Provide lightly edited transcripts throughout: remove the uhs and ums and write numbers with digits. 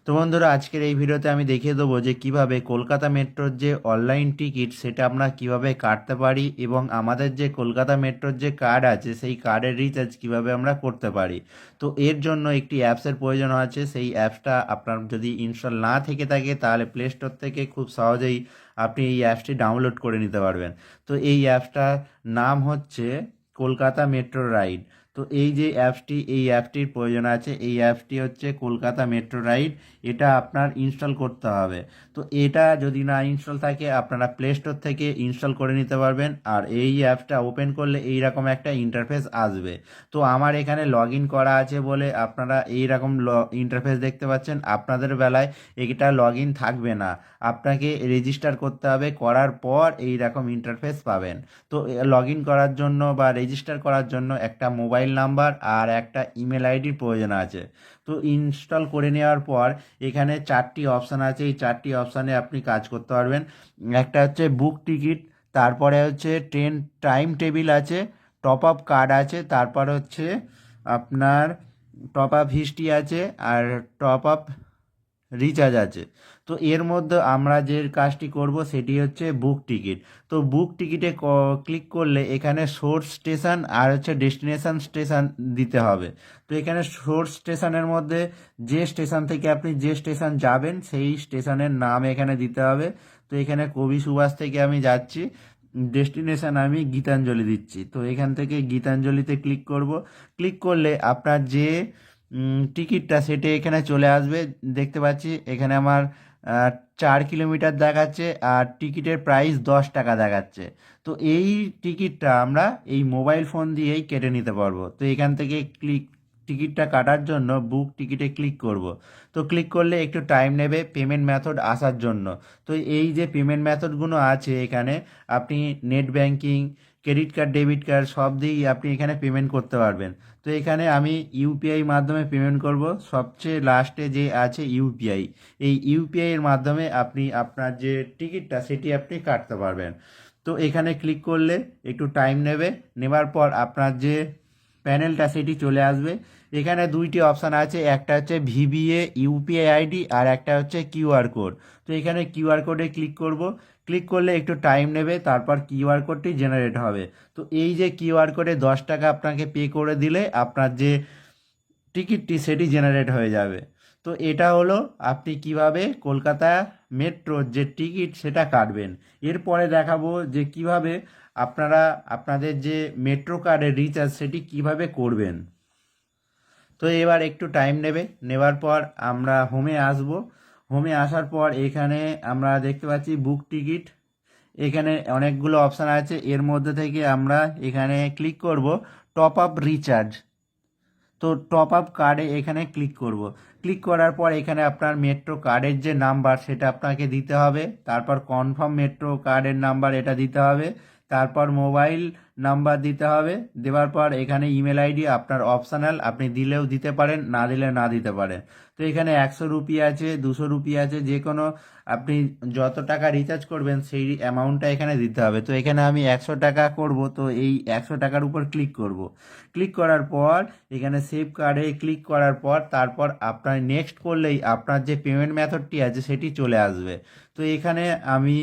তো বন্ধুরা, আজকের এই ভিডিওতে আমি দেখিয়ে দেবো যে কিভাবে কলকাতা মেট্রোর যে অনলাইন টিকিট সেটা আমরা কিভাবে কাটতে পারি এবং আমাদের যে কলকাতা মেট্রোর যে কার্ড আছে সেই কার্ডের রিচার্জ কিভাবে আমরা করতে পারি। তো এর জন্য একটি অ্যাপসের প্রয়োজন আছে। সেই অ্যাপসটা আপনার যদি ইনস্টল না থেকে থাকে তাহলে প্লে স্টোর থেকে খুব সহজেই আপনি এই অ্যাপসটি ডাউনলোড করে নিতে পারবেন। তো এই অ্যাপসটার নাম হচ্ছে কলকাতা মেট্রো রাইড। তো এই যে অ্যাপসটি, এই অ্যাপটির প্রয়োজন আছে। এই অ্যাপসটি হচ্ছে কলকাতা মেট্রো রাইড। এটা আপনার ইনস্টল করতে হবে। তো এটা যদি না ইনস্টল থাকে আপনারা প্লে স্টোর থেকে ইনস্টল করে নিতে পারবেন। আর এই অ্যাপসটা ওপেন করলে এই রকম একটা ইন্টারফেস আসবে। তো আমার এখানে লগ ইন করা আছে বলে আপনারা এই রকম ইন্টারফেস দেখতে পাচ্ছেন। আপনাদের বেলায় এটা লগ ইন থাকবে না, আপনাকে রেজিস্টার করতে হবে। করার পর এই রকম ইন্টারফেস পাবেন। তো লগ ইন করার জন্য বা রেজিস্টার করার জন্য একটা মোবাইল নাম্বার আর একটা ইমেল আইডির প্রয়োজন আছে। তো ইনস্টল করে নেওয়ার পর এখানে চারটি অপশান আছে। এই চারটি অপশানে আপনি কাজ করতে পারবেন। একটা হচ্ছে বুক টিকিট, তারপরে হচ্ছে ট্রেন টাইম টেবিল আছে, টপ আপ কার্ড আছে, তারপর হচ্ছে আপনার টপ আপ হিস্ট্রি আছে, আর টপ আপ রিচার্জ আছে। তো এর মধ্যে আমরা যে কাজটি করব সেটি হচ্ছে বুক টিকিট। তো বুক টিকিটে ক্লিক করলে এখানে সোর্স স্টেশন আর হচ্ছে ডেস্টিনেশন স্টেশন দিতে হবে। তো এখানে সোর্স স্টেশনের মধ্যে যে স্টেশন থেকে আপনি যে স্টেশন যাবেন সেই স্টেশনের নাম এখানে দিতে হবে। তো এখানে কবি সুভাষ থেকে আমি যাচ্ছি, ডেস্টিনেশন আমি গীতাঞ্জলি দিচ্ছি। তো এখান থেকে গীতাঞ্জলিতে ক্লিক করব। ক্লিক করলে আপনার যে টিকিটটা সেটা এখানে চলে আসবে। দেখতে পাচ্ছি এখানে আমার 4 কিলোমিটার দেখাচ্ছে আর টিকিটের প্রাইস 10 টাকা দেখাচ্ছে। তো এই টিকিটটা আমরা এই মোবাইল ফোন দিয়েই কেটে নিতে পারবো। তো এখান থেকে টিকিটটা কাটার জন্য বুক টিকিটে ক্লিক করব। তো ক্লিক করলে একটু টাইম নেবে পেমেন্ট মেথড আসার জন্য। তো এই যে পেমেন্ট মেথডগুলো আছে এখানে, আপনি net banking, credit card, debit card সব দিয়েই আপনি এখানে পেমেন্ট করতে পারবেন। তো এখানে আমি ইউপিআই মাধ্যমে পেমেন্ট করব। সবচেয়ে লাস্টে যে আছে ইউপিআই, এই ইউপিআই এর মাধ্যমে আপনি আপনার যে টিকিটটা সেটি আপনি কাটতে পারবেন। তো এখানে ক্লিক করলে একটু টাইম নেবে, নেবার পর আপনার যে প্যানেলটা সেটি চলে আসবে। এখানে দুইটি অপশান আছে, একটা হচ্ছে ভিবিএ ইউপিআই আইডি আর একটা হচ্ছে কিউআর কোড। তো এখানে কিউআর কোডে ক্লিক করব। ক্লিক করলে একটু টাইম নেবে, তারপর কিউআর কোডটি জেনারেট হবে। তো এই যে কিউআর কোডে 10 টাকা আপনাকে পে করে দিলে আপনার যে টিকিটটি সেটি জেনারেট হয়ে যাবে। তো এটা হলো আপনি কিভাবে কলকাতা মেট্রোর যে টিকিট সেটা কাটবেন। এরপরে দেখাবো যে কিভাবে আপনারা আপনাদের যে মেট্রো কার্ডের রিচার্জ সেটি কিভাবে করবেন। তো এবার একটু টাইম নেবে, নেবার পর আমরা হোমে আসব। হোমে আসার পর এখানে আমরা দেখতে পাচ্ছি বুক টিকিট। এখানে অনেকগুলো অপশান আছে, এর মধ্যে থেকে আমরা এখানে ক্লিক করব টপ আপ রিচার্জ। তো টপ আপ কার্ডে এখানে ক্লিক করব। ক্লিক করার পর এখানে আপনার মেট্রো কার্ডের যে নাম্বার সেটা আপনাকে দিতে হবে। তারপর কনফার্ম মেট্রো কার্ডের নাম্বার এটা দিতে হবে। তারপর মোবাইল নাম্বার দিতে হবে। দেওয়ার পর এখানে ইমেল আইডি আপনার অপশনাল, আপনি দিলেও দিতে পারেন, না দিলে না দিতে পারেন। তো এখানে 100 রুপি আছে, 200 রুপি আছে, যে কোনো আপনি যত টাকা রিচার্জ করবেন সেই অ্যামাউন্টটা এখানে দিতে হবে। তো এখানে আমি 100 টাকা করব, তো এই 100 টাকার উপর ক্লিক করব। ক্লিক করার পর এখানে সেভ কার্ডে ক্লিক করার পর তারপর আপনার নেক্সট করলেই আপনার যে পেমেন্ট মেথডটি আছে সেটি চলে আসবে। তো এখানে আমি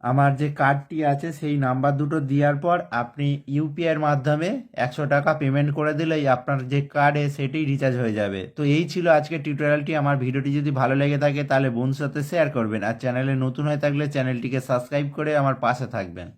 আমার যে কার্ডটি আছে সেই নাম্বার দুটো দেওয়ার পর আপনি ইউপিআইয়ের মাধ্যমে 100 টাকা পেমেন্ট করে দিলেই আপনার যে কার্ডে সেটি রিচার্জ হয়ে যাবে। তো এই ছিল আজকের টিউটোরিয়ালটি। আমার ভিডিওটি যদি ভালো লেগে থাকে তাহলে বন্ধুর সাথে শেয়ার করবেন, আর চ্যানেলে নতুন হয়ে থাকলে চ্যানেলটিকে সাবস্ক্রাইব করে আমার পাশে থাকবেন।